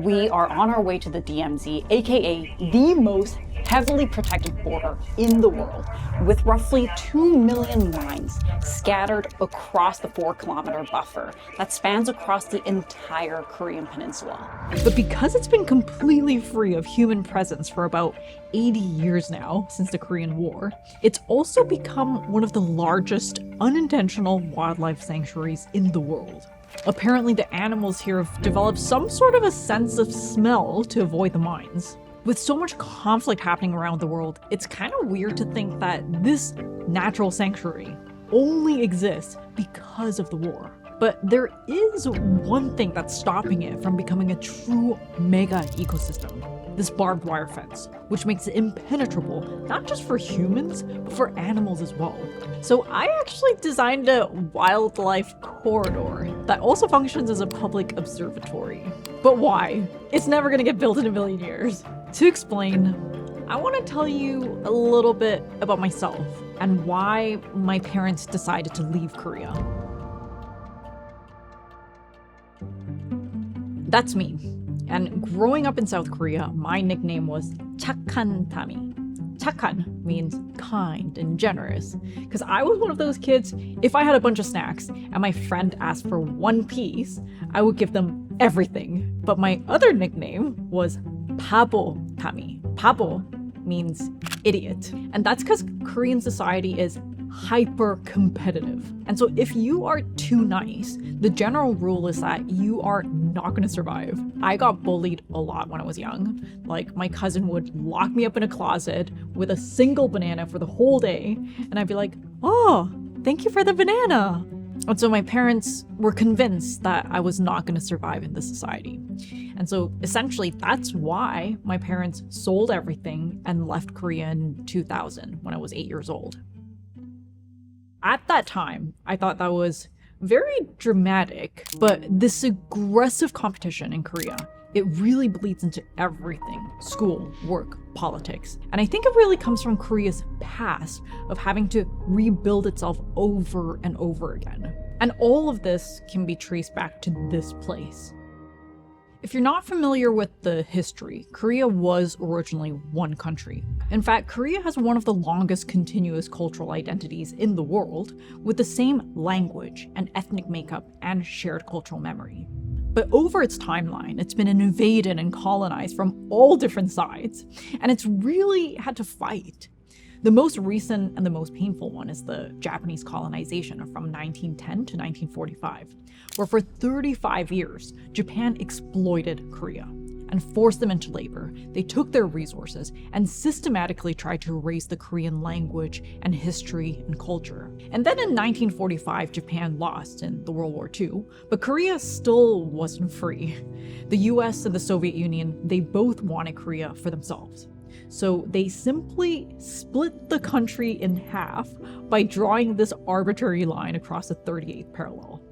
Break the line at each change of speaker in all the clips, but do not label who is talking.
We are on our way to the DMZ, aka the most heavily protected border in the world, with roughly 2 million mines scattered across the 4-kilometer buffer that spans across the entire Korean peninsula.
But because it's been completely free of human presence for about 80 years now, since the Korean War, it's also become one of the largest unintentional wildlife sanctuaries in the world. Apparently the animals here have developed some sort of a sense of smell to avoid the mines. With so much conflict happening around the world, it's kind of weird to think that this natural sanctuary only exists because of the war. But there is one thing that's stopping it from becoming a true mega ecosystem. This barbed wire fence, which makes it impenetrable, not just for humans, but for animals as well. So I actually designed a wildlife corridor that also functions as a public observatory. But why? It's never gonna get built in a million years. To explain, I want to tell you a little bit about myself and why my parents decided to leave Korea. That's me. And growing up in South Korea, my nickname was 착한 Tami. 착한 means kind and generous. Because I was one of those kids, if I had a bunch of snacks and my friend asked for one piece, I would give them everything. But my other nickname was 바보 Tami. 바보 means idiot. And that's because Korean society is hyper competitive. And so if you are too nice, the general rule is that you are not going to survive. I got bullied a lot when I was young. Like, my cousin would lock me up in a closet with a single banana for the whole day, and I'd be like, oh, thank you for the banana. And so my parents were convinced that I was not going to survive in this society. And so essentially that's why my parents sold everything and left Korea in 2000 when I was 8 years old. At that time, I thought that was very dramatic, but this aggressive competition in Korea, it really bleeds into everything: school, work, politics. And I think it really comes from Korea's past of having to rebuild itself over and over again. And all of this can be traced back to this place. If you're not familiar with the history, Korea was originally one country. In fact, Korea has one of the longest continuous cultural identities in the world, with the same language and ethnic makeup and shared cultural memory. But over its timeline, it's been invaded and colonized from all different sides, and it's really had to fight. The most recent and the most painful one is the Japanese colonization from 1910 to 1945, where for 35 years, Japan exploited Korea and forced them into labor. They took their resources and systematically tried to erase the Korean language and history and culture. And then in 1945, Japan lost in the World War II, but Korea still wasn't free. The US and the Soviet Union, they both wanted Korea for themselves. So they simply split the country in half by drawing this arbitrary line across the 38th parallel.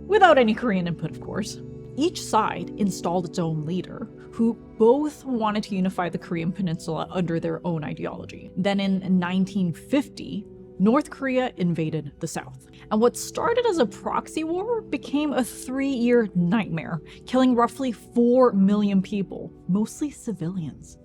Without any Korean input, of course. Each side installed its own leader, who both wanted to unify the Korean peninsula under their own ideology. Then in 1950, North Korea invaded the South. And what started as a proxy war became a 3-year nightmare, killing roughly 4 million people, mostly civilians.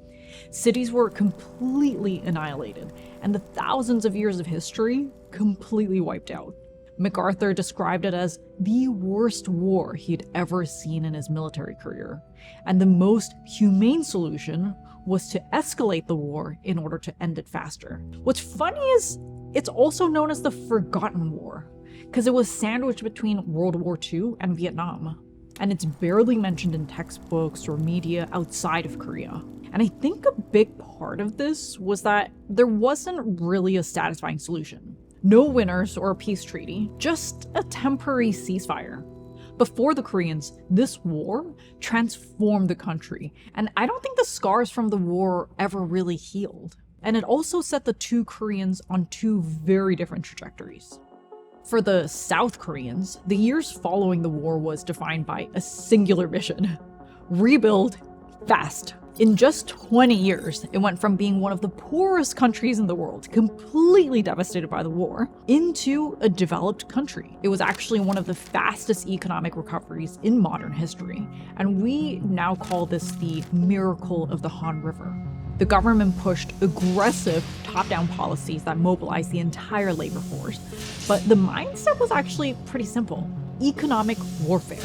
Cities were completely annihilated, and the thousands of years of history completely wiped out. MacArthur described it as the worst war he'd ever seen in his military career, and the most humane solution was to escalate the war in order to end it faster. What's funny is it's also known as the Forgotten War, because it was sandwiched between World War II and Vietnam, and it's barely mentioned in textbooks or media outside of Korea. And I think a big part of this was that there wasn't really a satisfying solution. No winners or a peace treaty, just a temporary ceasefire. But for the Koreans, this war transformed the country, and I don't think the scars from the war ever really healed. And it also set the two Koreans on two very different trajectories. For the South Koreans, the years following the war was defined by a singular mission: rebuild fast. In just 20 years, it went from being one of the poorest countries in the world, completely devastated by the war, into a developed country. It was actually one of the fastest economic recoveries in modern history, and we now call this the miracle of the Han River. The government pushed aggressive top-down policies that mobilized the entire labor force, but the mindset was actually pretty simple: economic warfare.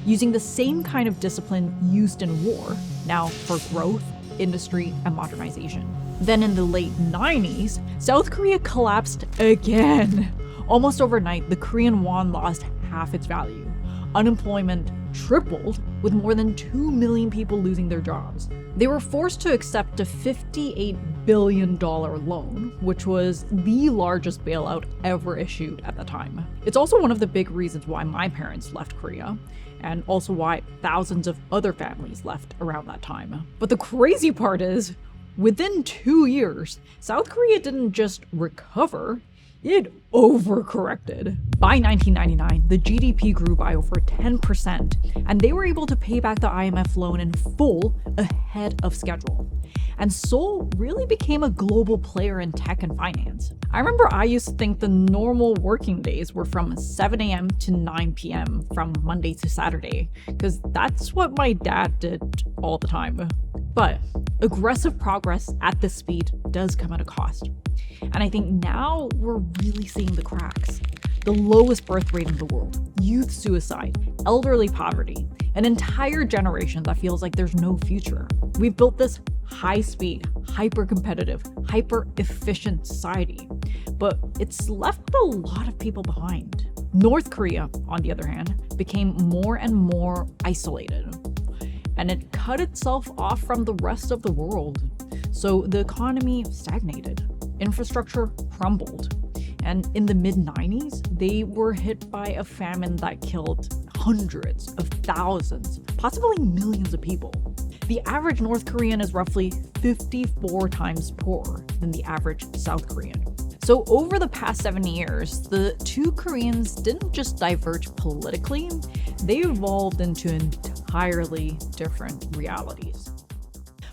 Using the same kind of discipline used in war, now for growth, industry, and modernization. Then in the late 90s, South Korea collapsed again. Almost overnight, the Korean won lost half its value. Unemployment tripled, with more than 2 million people losing their jobs. They were forced to accept a $58 billion loan, which was the largest bailout ever issued at the time. It's also one of the big reasons why my parents left Korea, and also why thousands of other families left around that time. But the crazy part is, within 2 years, South Korea didn't just recover, it overcorrected. By 1999, the GDP grew by over 10%, and they were able to pay back the IMF loan in full ahead of schedule. And Seoul really became a global player in tech and finance. I remember I used to think the normal working days were from 7 a.m. to 9 p.m. from Monday to Saturday, because that's what my dad did all the time. But aggressive progress at this speed does come at a cost. And I think now we're really seeing the cracks. The lowest birth rate in the world, youth suicide, elderly poverty, an entire generation that feels like there's no future. We've built this high-speed, hyper-competitive, hyper-efficient society, but it's left a lot of people behind. North Korea, on the other hand, became more and more isolated, and it cut itself off from the rest of the world. So the economy stagnated, infrastructure crumbled, and in the mid-90s, they were hit by a famine that killed hundreds of thousands, possibly millions of people. The average North Korean is roughly 54 times poorer than the average South Korean. So over the past 70 years, the two Koreans didn't just diverge politically, they evolved into entirely different realities.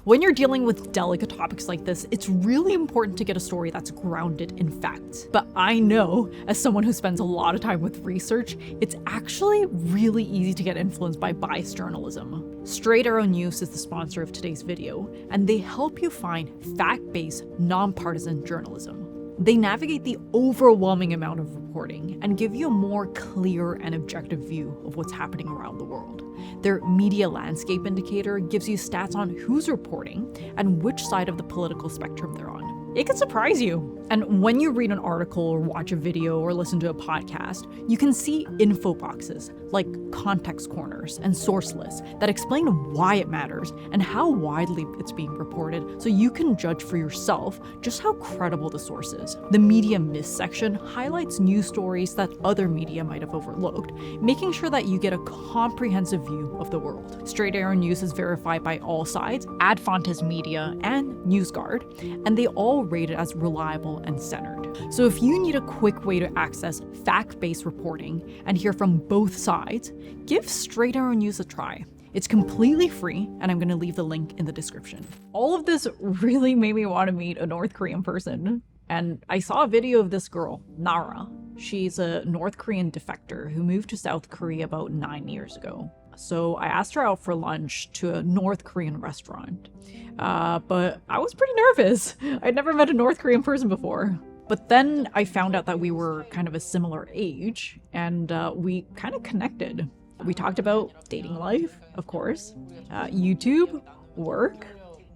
When you're dealing with delicate topics like this, it's really important to get a story that's grounded in facts. But I know, as someone who spends a lot of time with research, it's actually really easy to get influenced by biased journalism. Straight Arrow News is the sponsor of today's video, and they help you find fact-based, nonpartisan journalism. They navigate the overwhelming amount of reporting and give you a more clear and objective view of what's happening around the world. Their media landscape indicator gives you stats on who's reporting and which side of the political spectrum they're on. It can surprise you. And when you read an article or watch a video or listen to a podcast, you can see info boxes like context corners and source lists that explain why it matters and how widely it's being reported, so you can judge for yourself just how credible the source is. The media myths section highlights news stories that other media might have overlooked, making sure that you get a comprehensive view of the world. Straight Arrow News is verified by all sides, Ad Fontes Media, and NewsGuard, and they all rated as reliable and centered. So if you need a quick way to access fact-based reporting and hear from both sides, give Straight Arrow News a try. It's completely free, and I'm going to leave the link in the description. All of this really made me want to meet a North Korean person. And I saw a video of this girl, Nara. She's a North Korean defector who moved to South Korea about 9 years ago. So I asked her out for lunch to a North Korean restaurant. But I was pretty nervous. I'd never met a North Korean person before. But then I found out that we were kind of a similar age, and we kind of connected. We talked about dating life, of course, YouTube, work,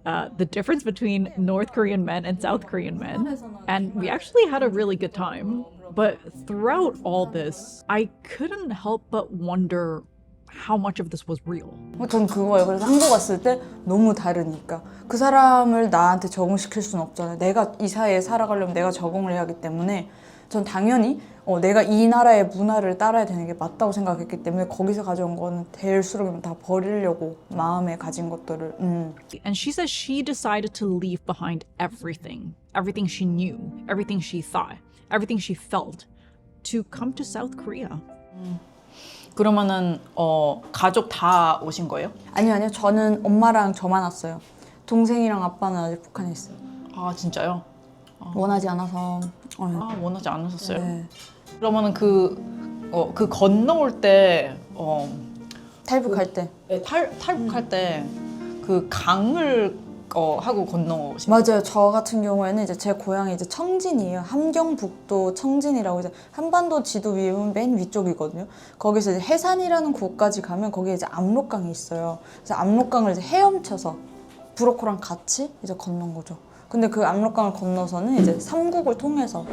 the difference between North Korean men and South Korean men, and we actually had a really good time. But throughout all this, I couldn't help but wonder how much of this was real.
전 그거예요. 그래서 한국 왔을 때 너무 다르니까 그 사람을 나한테 적응시킬 수는 없잖아요. 내가 이 사회에 살아가려면 내가 적응을 해야 하기 때문에 전 당연히 내가 이 나라의 문화를 따라야 되는 게 맞다고 생각했기 때문에 거기서 가져온 거는 될수록 다 버리려고 마음에 가진 것들을.
And she says she decided to leave behind everything she knew, everything she thought, everything she felt, to come to South Korea. 그러면은 가족 다 오신 거예요?
아니요. 저는 엄마랑 저만 왔어요. 동생이랑 아빠는 아직 북한에 있어요.
아 진짜요?
원하지 않아서.
아 원하지 않으셨어요?
네.
그러면은 그 건너올 때
탈북할 때.
탈북할 때 그 강을 하고 건너오신
맞아요. 저 같은 경우에는 이제 제 고향이 이제 청진이에요. 함경북도 청진이라고 이제 한반도 지도 위에 보면 맨 위쪽이거든요. 거기서 이제 해산이라는 곳까지 가면 거기에 이제 압록강이 있어요. 그래서 압록강을 이제 헤엄쳐서 브로커랑 같이 이제 건넌 거죠. 근데 그 압록강을 건너서는 이제 삼국을 통해서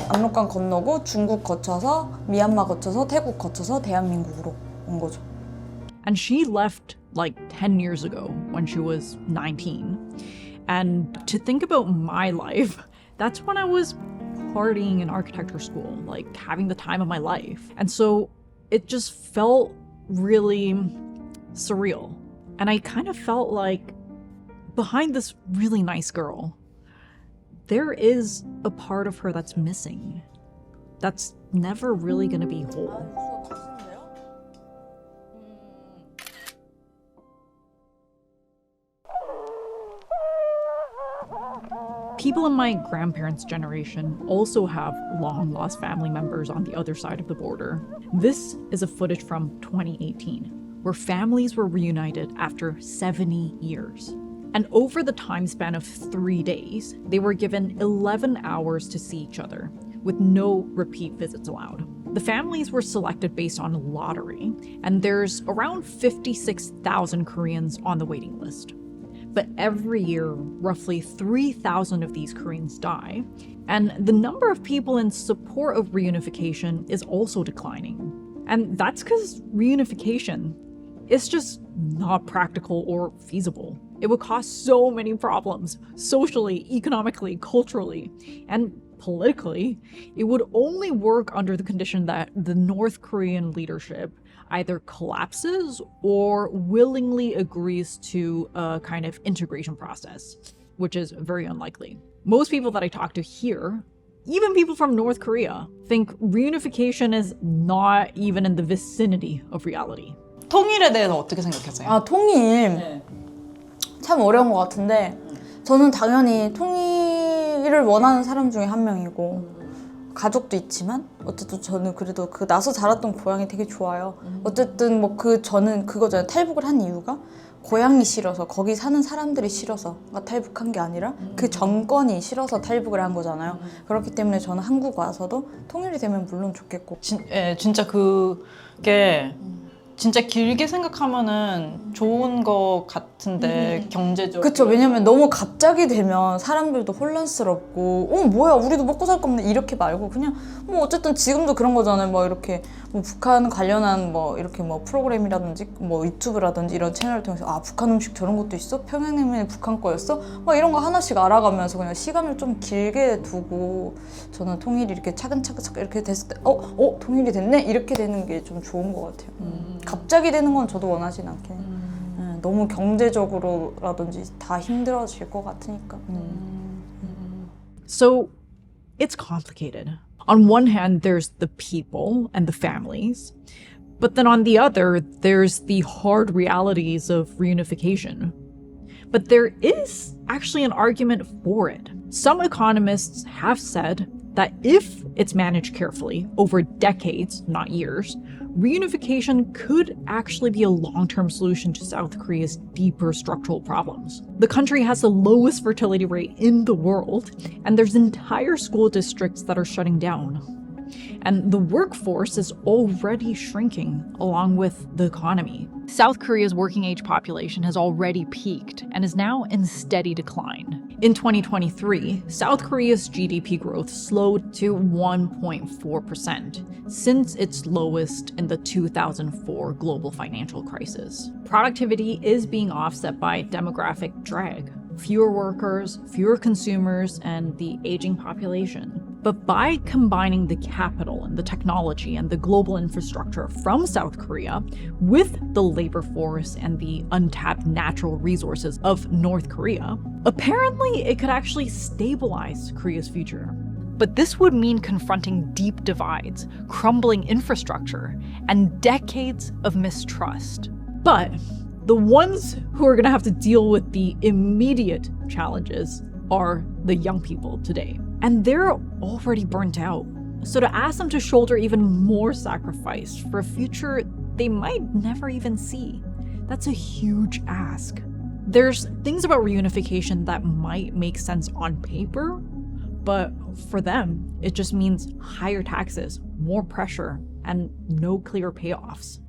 압록강 건너고 중국 거쳐서 미얀마 거쳐서 태국 거쳐서 대한민국으로 온 거죠.
And she left like 10 years ago when she was 19. And to think about my life, that's when I was partying in architecture school, like having the time of my life. And so it just felt really surreal. And I kind of felt like behind this really nice girl, there is a part of her that's missing. That's never really gonna be whole. People in my grandparents' generation also have long-lost family members on the other side of the border. This is a footage from 2018, where families were reunited after 70 years. And over the time span of 3 days, they were given 11 hours to see each other, with no repeat visits allowed. The families were selected based on lottery, and there's around 56,000 Koreans on the waiting list. But every year, roughly 3,000 of these Koreans die, and the number of people in support of reunification is also declining. And that's because reunification is just not practical or feasible. It would cause so many problems, socially, economically, culturally, and politically. It would only work under the condition that the North Korean leadership either collapses or willingly agrees to a kind of integration process, which is very unlikely. Most people that I talk to here, even people from North Korea, think reunification is not even in the vicinity of reality.
통일에 대해서 어떻게 생각하세요?
아, 통일. 참 어려운 것 같은데 저는 당연히 통일을 원하는 사람 중에 한 명이고 가족도 있지만 어쨌든 저는 그래도 그 나서 자랐던 고향이 되게 좋아요. 어쨌든 뭐 저는 그거잖아요. 탈북을 한 이유가 고향이 싫어서 거기 사는 사람들이 싫어서 탈북한 게 아니라 그 정권이 싫어서 탈북을 한 거잖아요. 그렇기 때문에 저는 한국 와서도 통일이 되면 물론 좋겠고.
진짜 그게 진짜 길게 생각하면은 좋은 거 같은데 경제적으로
그쵸. 왜냐면 너무 갑자기 되면 사람들도 혼란스럽고 뭐야 우리도 먹고 살 건데 이렇게 말고 그냥 뭐 어쨌든 지금도 그런 거잖아요. 뭐 이렇게 뭐 북한 관련한 뭐 이렇게 뭐 프로그램이라든지 뭐 유튜브라든지 이런 채널을 통해서 아 북한 음식 저런 것도 있어? 평양냉면이 북한 거였어? 막 이런 거 하나씩 알아가면서 그냥 시간을 좀 길게 두고 저는 통일이 이렇게 차근차근 이렇게 됐을 때 통일이 됐네? 이렇게 되는 게 좀 좋은 것 같아요. 갑자기 되는 건 저도 원하진 않게 너무 경제적으로라든지 다 힘들어질 것 같으니까.
So it's complicated. On one hand, there's the people and the families, but then on the other, there's the hard realities of reunification. But there is actually an argument for it. Some economists have said that if it's managed carefully over decades, not years, reunification could actually be a long-term solution to South Korea's deeper structural problems. The country has the lowest fertility rate in the world, and there's entire school districts that are shutting down. And the workforce is already shrinking along with the economy. South Korea's working age population has already peaked and is now in steady decline. In 2023, South Korea's GDP growth slowed to 1.4% since its lowest in the 2004 global financial crisis. Productivity is being offset by demographic drag. Fewer workers, fewer consumers, and the aging population. But by combining the capital and the technology and the global infrastructure from South Korea with the labor force and the untapped natural resources of North Korea, apparently it could actually stabilize Korea's future. But this would mean confronting deep divides, crumbling infrastructure, and decades of mistrust. But the ones who are going to have to deal with the immediate challenges are the young people today. And they're already burnt out. So to ask them to shoulder even more sacrifice for a future they might never even see, that's a huge ask. There's things about reunification that might make sense on paper, but for them, it just means higher taxes, more pressure, and no clear payoffs.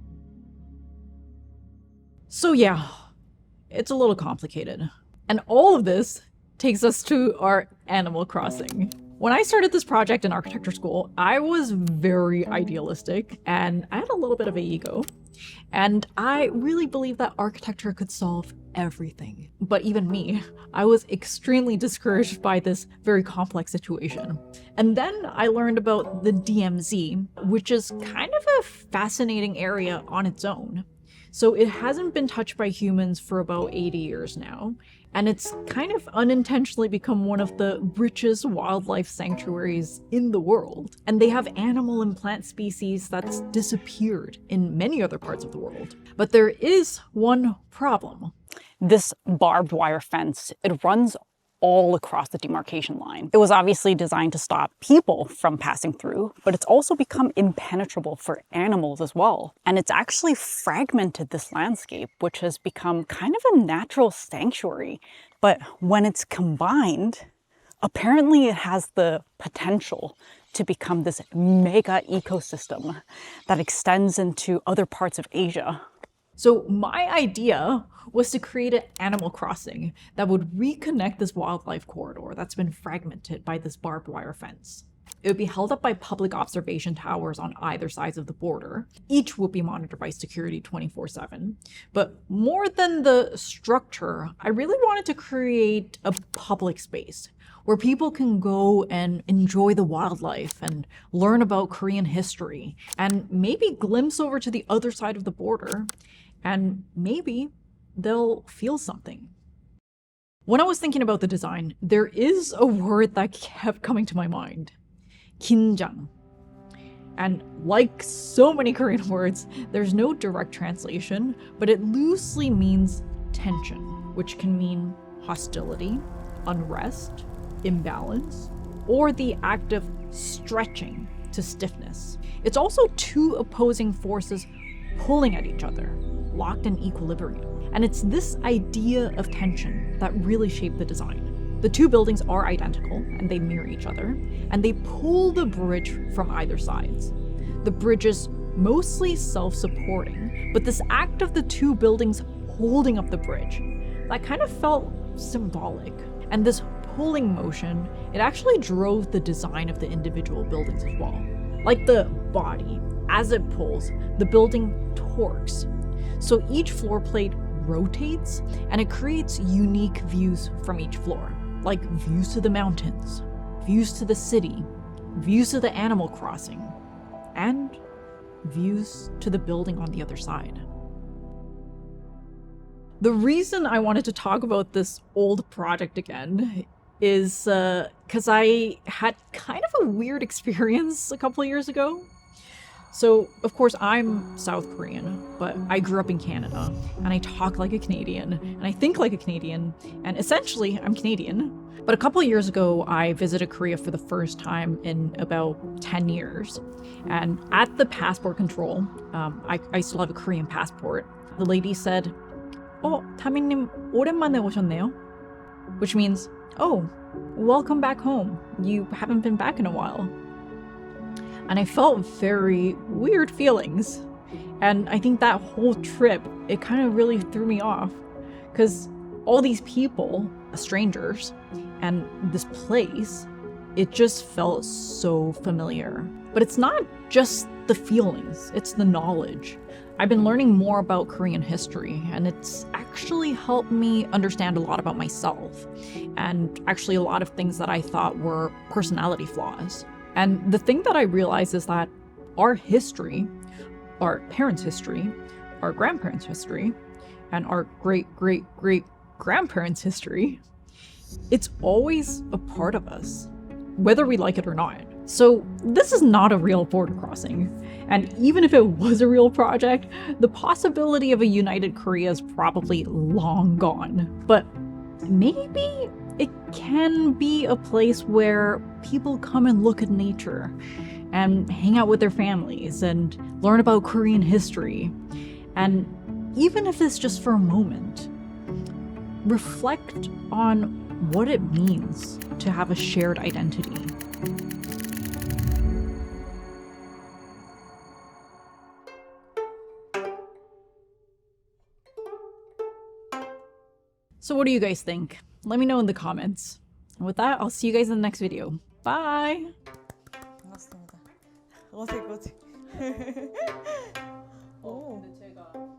So yeah, it's a little complicated. And all of this takes us to our Animal Crossing. When I started this project in architecture school, I was very idealistic and I had a little bit of an ego. And I really believed that architecture could solve everything. But even me, I was extremely discouraged by this very complex situation. And then I learned about the DMZ, which is kind of a fascinating area on its own. So it hasn't been touched by humans for about 80 years now, and it's kind of unintentionally become one of the richest wildlife sanctuaries in the world. And they have animal and plant species that's disappeared in many other parts of the world. But there is one problem.
This barbed wire fence, it runs all across the demarcation line. It was obviously designed to stop people from passing through, but it's also become impenetrable for animals as well. And it's actually fragmented this landscape, which has become kind of a natural sanctuary. But when it's combined, apparently it has the potential to become this mega ecosystem that extends into other parts of Asia.
So my idea was to create an Animal Crossing that would reconnect this wildlife corridor that's been fragmented by this barbed wire fence. It would be held up by public observation towers on either sides of the border. Each would be monitored by security 24/7. But more than the structure, I really wanted to create a public space where people can go and enjoy the wildlife and learn about Korean history and maybe glimpse over to the other side of the border, and maybe they'll feel something. When I was thinking about the design, there is a word that kept coming to my mind: 긴장. And like so many Korean words, there's no direct translation, but it loosely means tension, which can mean hostility, unrest, imbalance, or the act of stretching to stiffness. It's also two opposing forces pulling at each other, locked in equilibrium. And it's this idea of tension that really shaped the design. The two buildings are identical and they mirror each other, and they pull the bridge from either sides. The bridge is mostly self-supporting, but this act of the two buildings holding up the bridge, that kind of felt symbolic. And this pulling motion, it actually drove the design of the individual buildings as well. Like the body, as it pulls, the building torques. So each floor plate rotates and it creates unique views from each floor, like views to the mountains, views to the city, views to the Animal Crossing, and views to the building on the other side. The reason I wanted to talk about this old project again is because I had kind of a weird experience a couple of years ago. So, of course, I'm South Korean, but I grew up in Canada, and I talk like a Canadian, and I think like a Canadian, and essentially, I'm Canadian. But a couple of years ago, I visited Korea for the first time in about 10 years. And at the passport control, I still have a Korean passport. The lady said, 다민님 오랜만에 오셨네요. Which means, oh, welcome back home. You haven't been back in a while. And I felt very weird feelings. And I think that whole trip, it kind of really threw me off. Because all these people, strangers, and this place, it just felt so familiar. But it's not just the feelings, it's the knowledge. I've been learning more about Korean history, and it's actually helped me understand a lot about myself, and actually a lot of things that I thought were personality flaws. And the thing that I realized is that our history, our parents' history, our grandparents' history, and our great-great-great-grandparents' history, it's always a part of us. whether we like it or not. So this is not a real border crossing. And even if it was a real project, the possibility of a united Korea is probably long gone. But maybe it can be a place where people come and look at nature and hang out with their families and learn about Korean history. And even if it's just for a moment, reflect on what it means to have a shared identity. So what do you guys think? Let me know in the comments. And with that, I'll see you guys in the next video. Bye!
반갑습니다. 어색. 오.
근데 제가